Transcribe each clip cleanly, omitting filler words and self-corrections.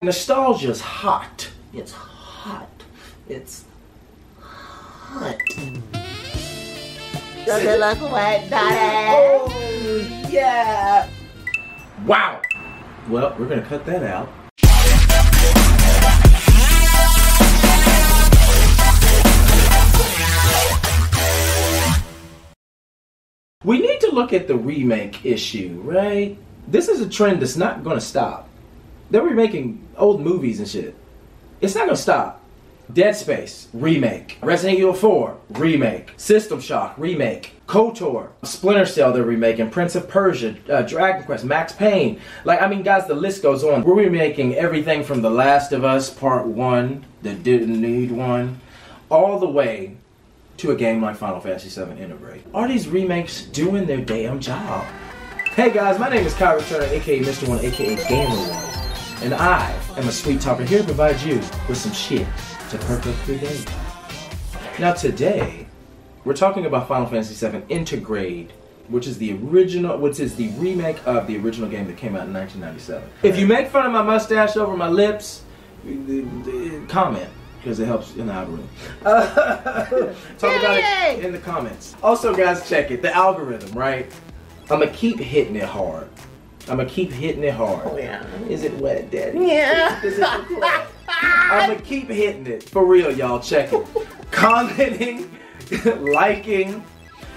Nostalgia's hot. It's hot. It's hot. Does it look wet, Daddy? Oh, yeah. Wow. Well, we're gonna cut that out. We need to look at the remake issue, right? This is a trend that's not gonna stop. They're remaking old movies and shit. It's not gonna stop. Dead Space, remake. Resident Evil 4, remake. System Shock, remake. KOTOR, Splinter Cell, they're remaking. Prince of Persia, Dragon Quest, Max Payne. Like, I mean, guys, the list goes on. We're remaking everything from The Last of Us Part 1, that didn't need one, all the way to a game like Final Fantasy VII Remake. Are these remakes doing their damn job? Hey guys, my name is Kyron, aka Mr. One, aka GaymerONE, and I am a sweet talker here to provide you with some shit to perk up your day. Now today, we're talking about Final Fantasy VII Intergrade, which is the remake of the original game that came out in 1997. If you make fun of my mustache over my lips, comment, because it helps in the algorithm. Talk about it in the comments. Also guys, check it, the algorithm, right? I'm gonna keep hitting it hard. I'm gonna keep hitting it hard. Oh, yeah. Is it wet, Daddy? Yeah. Does it look wet? I'm gonna keep hitting it. For real, y'all. Check it. Commenting, liking,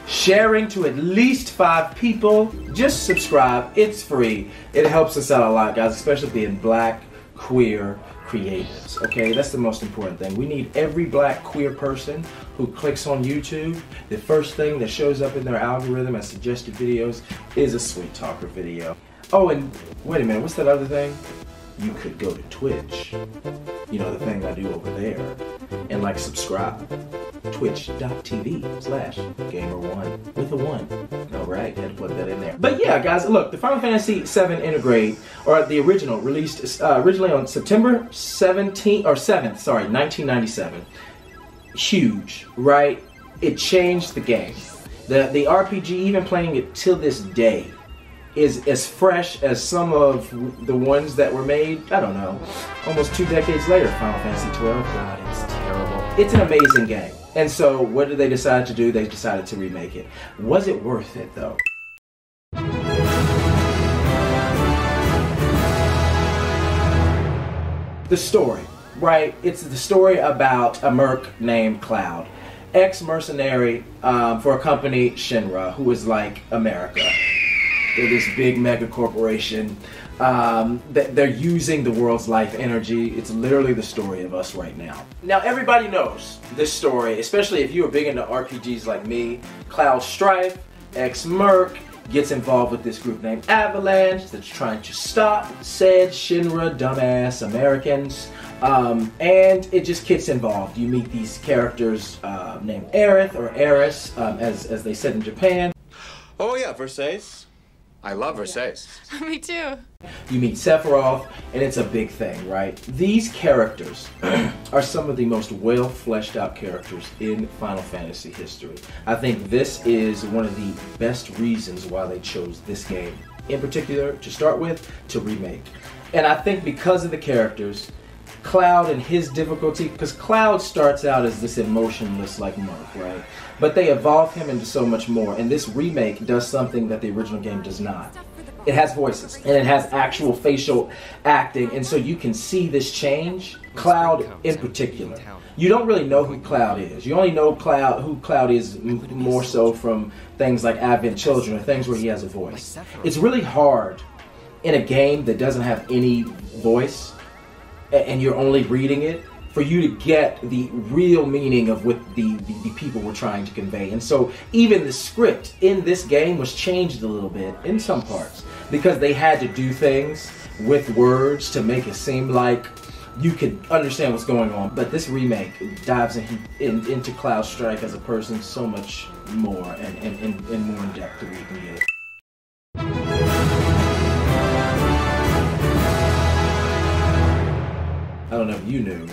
sharing to at least 5 people. Just subscribe. It's free. It helps us out a lot, guys, especially being black, queer, creatives. Okay, that's the most important thing. We need every black queer person who clicks on YouTube. The first thing that shows up in their algorithm as suggested videos is a Sweet Talker video. Oh, and wait a minute, what's that other thing? You could go to Twitch, you know, the thing I do over there, and like subscribe. Twitch.tv/GaymerONE with a 1. Alright, had to put that in there. But yeah, guys, look, the Final Fantasy VII Intergrade, or the original, released originally on September 7th, 1997. Huge, right? It changed the game. The RPG, even playing it till this day, is as fresh as some of the ones that were made, I don't know, almost 2 decades later. Final Fantasy XII, God, it's terrible. It's an amazing game. And so what did they decide to do? They decided to remake it. Was it worth it though? The story, right? It's the story about a merc named Cloud, ex-mercenary for a company, Shinra, who is like America. They're this big mega corporation. They're using the world's life energy. It's literally the story of us right now. Now everybody knows this story, especially if you are big into RPGs like me. Cloud Strife, ex-merc, gets involved with this group named Avalanche that's trying to stop said Shinra dumbass Americans. And it just gets involved. You meet these characters named Aerith, or Eris, as they said in Japan. Oh yeah, Versailles. I love Versailles. Me too. You meet Sephiroth, and it's a big thing, right? These characters are some of the most well fleshed out characters in Final Fantasy history. I think this is one of the best reasons why they chose this game, in particular, to start with, to remake. And I think because of the characters, Cloud and his difficulty, because Cloud starts out as this emotionless like monk, right? But they evolve him into so much more, and this remake does something that the original game does not. It has voices, and it has actual facial acting, and so you can see this change. Cloud in particular. You don't really know who Cloud is. You only know who Cloud is more so from things like Advent Children, or things where he has a voice. It's really hard in a game that doesn't have any voice, and you're only reading it, for you to get the real meaning of what the people were trying to convey. And so even the script in this game was changed a little bit in some parts, because they had to do things with words to make it seem like you could understand what's going on. But this remake dives into Cloud Strife as a person so much more and more in depth than we can get it. I don't know if you knew,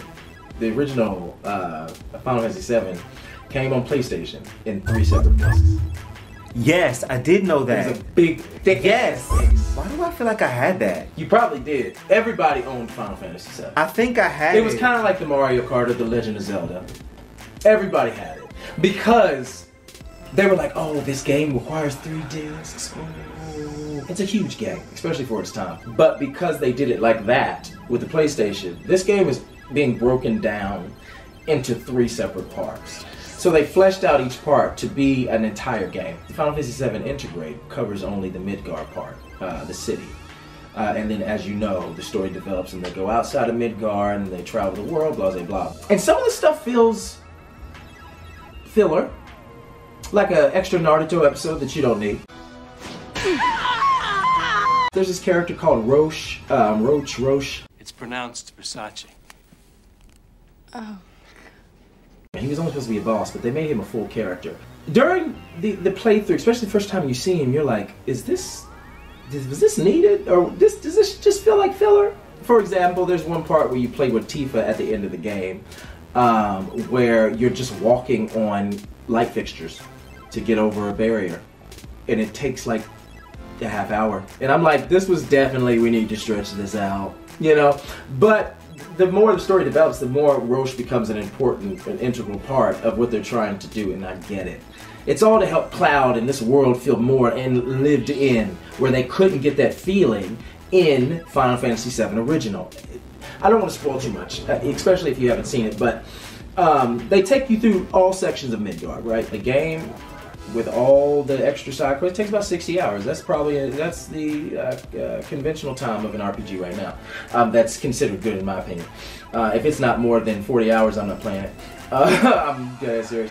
the original Final Fantasy VII came on PlayStation in 3 separate places. Yes, I did know that. It was a big, thick Yes. face. Why do I feel like I had that? You probably did. Everybody owned Final Fantasy VII. I think I had It was kind of like the Mario Kart or the Legend of Zelda. Everybody had it. Because they were like, oh, this game requires 3 discs. Oh. It's a huge game, especially for its time. But because they did it like that with the PlayStation, this game is being broken down into 3 separate parts. So they fleshed out each part to be an entire game. Final Fantasy VII Integrate covers only the Midgar part, the city. And then, as you know, the story develops and they go outside of Midgar and they travel the world, blah, blah, blah. And some of the stuff feels filler, like an extra Naruto episode that you don't need. There's this character called Roche. It's pronounced Versace. Oh. He was only supposed to be a boss, but they made him a full character. During the playthrough, especially the first time you see him, you're like, was this needed? Or does this just feel like filler? For example, there's one part where you play with Tifa at the end of the game, where you're just walking on light fixtures to get over a barrier. And it takes like a half hour. And I'm like, this was definitely, we need to stretch this out, you know? But the more the story develops, the more Roche becomes an important, an integral part of what they're trying to do, and I get it. It's all to help Cloud and this world feel more and lived in, where they couldn't get that feeling in Final Fantasy VII Original. I don't want to spoil too much, especially if you haven't seen it, but they take you through all sections of Midgard, right? The game with all the extra side quests takes about 60 hours. That's probably the conventional time of an RPG right now. That's considered good in my opinion. If it's not more than 40 hours, I'm not playing it. I'm dead serious.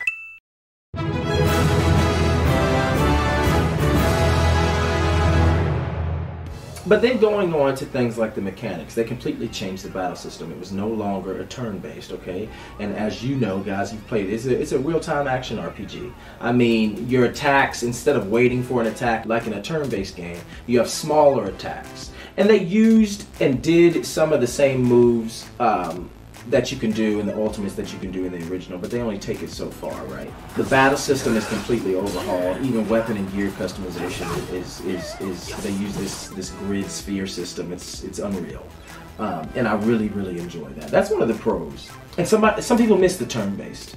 But then going on to things like the mechanics, they completely changed the battle system. It was no longer a turn-based, okay? And as you know, guys, you've played it, it's a real-time action RPG. I mean, your attacks, instead of waiting for an attack like in a turn-based game, you have smaller attacks. And they used and did some of the same moves that you can do in the Ultimates that you can do in the original, but they only take it so far, right? The battle system is completely overhauled. Even weapon and gear customization is they use this grid sphere system. It's unreal, and I really enjoy that. That's one of the pros. And some people miss the turn-based,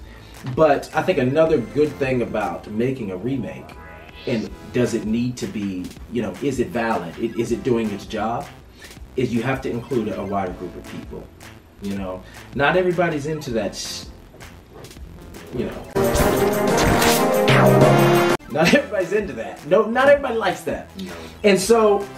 but I think another good thing about making a remake, and does it need to be, you know, is it valid? Is it doing its job? Is you have to include a wider group of people. You know, not everybody's into that, you know. Not everybody's into that. No, not everybody likes that. No. And so,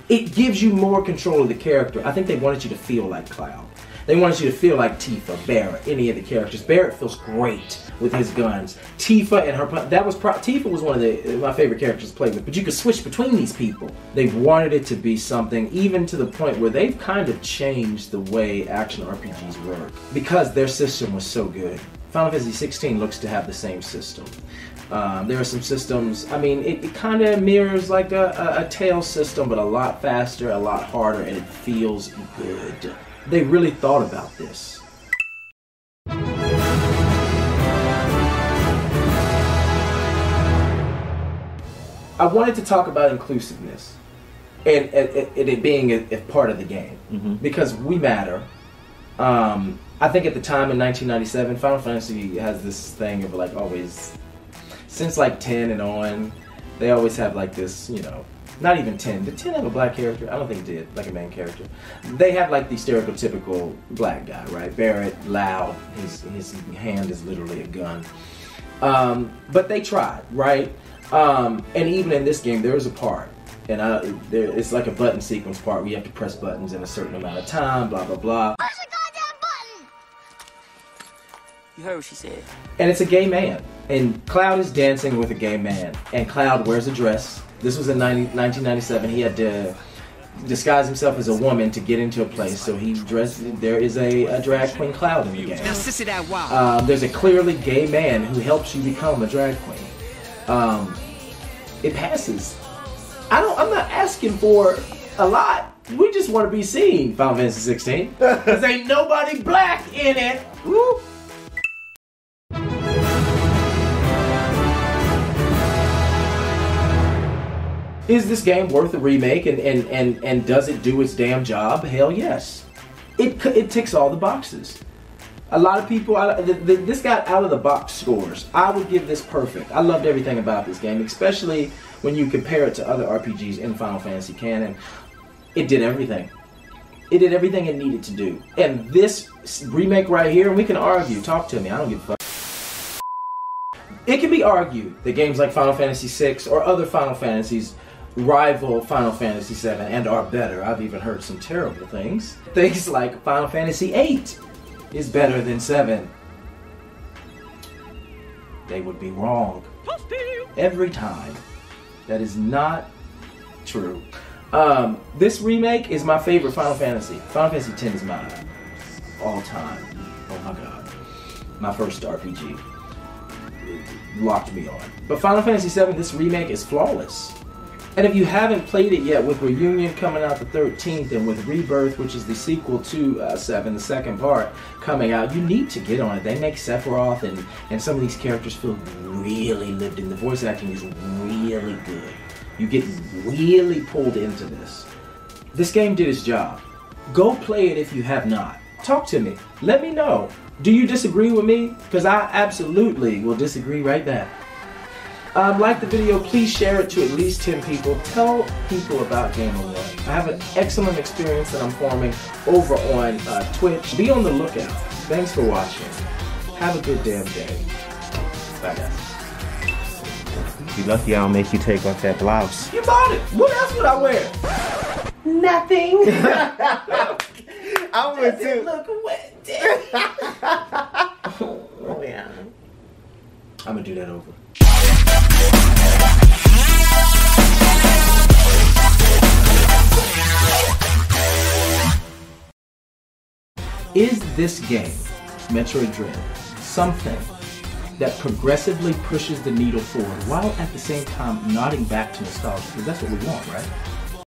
it gives you more control of the character. I think they wanted you to feel like Cloud. They wanted you to feel like Tifa, Barrett, any of the characters. Barrett feels great with his guns. Tifa and her, Tifa was one of my favorite characters to play with, but you could switch between these people. They wanted it to be something, even to the point where they've kind of changed the way action RPGs work, because their system was so good. Final Fantasy 16 looks to have the same system. There are some systems, I mean, it kind of mirrors like a Tales system, but a lot faster, a lot harder, and it feels good. They really thought about this. I wanted to talk about inclusiveness and it being a part of the game, because we matter. I think at the time in 1997, Final Fantasy has this thing of like always, since like 10 and on, they always have like this, you know, not even 10. Did 10 have a black character? I don't think it did, like a main character. They have like the stereotypical black guy, right? Barrett, loud, his hand is literally a gun. But they tried, right? And even in this game, there is a part, and it's like a button sequence part where you have to press buttons in a certain amount of time, blah, blah, blah. Push the goddamn button! You heard what she said. And it's a gay man. And Cloud is dancing with a gay man. And Cloud wears a dress. This was in 1997. He had to disguise himself as a woman to get into a place. So he dressed. There is a drag queen Cloud in the game. Now, sissy that wild. There's a clearly gay man who helps you become a drag queen. It passes. I'm not asking for a lot. We just want to be seen, Final Fantasy 16. Because ain't nobody black in it. Woo. Is this game worth a remake, and does it do its damn job? Hell yes. It ticks all the boxes. A lot of people, this got out of the box scores. I would give this perfect. I loved everything about this game, especially when you compare it to other RPGs in Final Fantasy canon. It did everything. It did everything it needed to do. And this remake right here, and we can argue, talk to me, I don't give a fuck. It can be argued that games like Final Fantasy VI or other Final Fantasies rival Final Fantasy VII and are better. I've even heard some terrible things. Things like Final Fantasy VIII is better than 7. They would be wrong. Every time. That is not true. This remake is my favorite Final Fantasy. Final Fantasy X is my all-time. Oh my god. My first RPG. It locked me on. But Final Fantasy VII, this remake is flawless. And if you haven't played it yet, with Reunion coming out the 13th and with Rebirth, which is the sequel to 7, the second part, coming out, you need to get on it. They make Sephiroth and some of these characters feel really lived in. The voice acting is really good. You get really pulled into this. This game did its job. Go play it if you have not. Talk to me. Let me know. Do you disagree with me? Because I absolutely will disagree right back. Like the video, please share it to at least 10 people. Tell people about GaymerONE. I have an excellent experience that I'm forming over on Twitch. Be on the lookout. Thanks for watching. Have a good damn day. Bye guys. You lucky I don't make you take off that blouse. You bought it. What else would I wear? Nothing. I would too. Look wet. Oh yeah. I'm gonna do that over. Is this game, Metroid Dread, something that progressively pushes the needle forward while at the same time nodding back to nostalgia? Because that's what we want, right?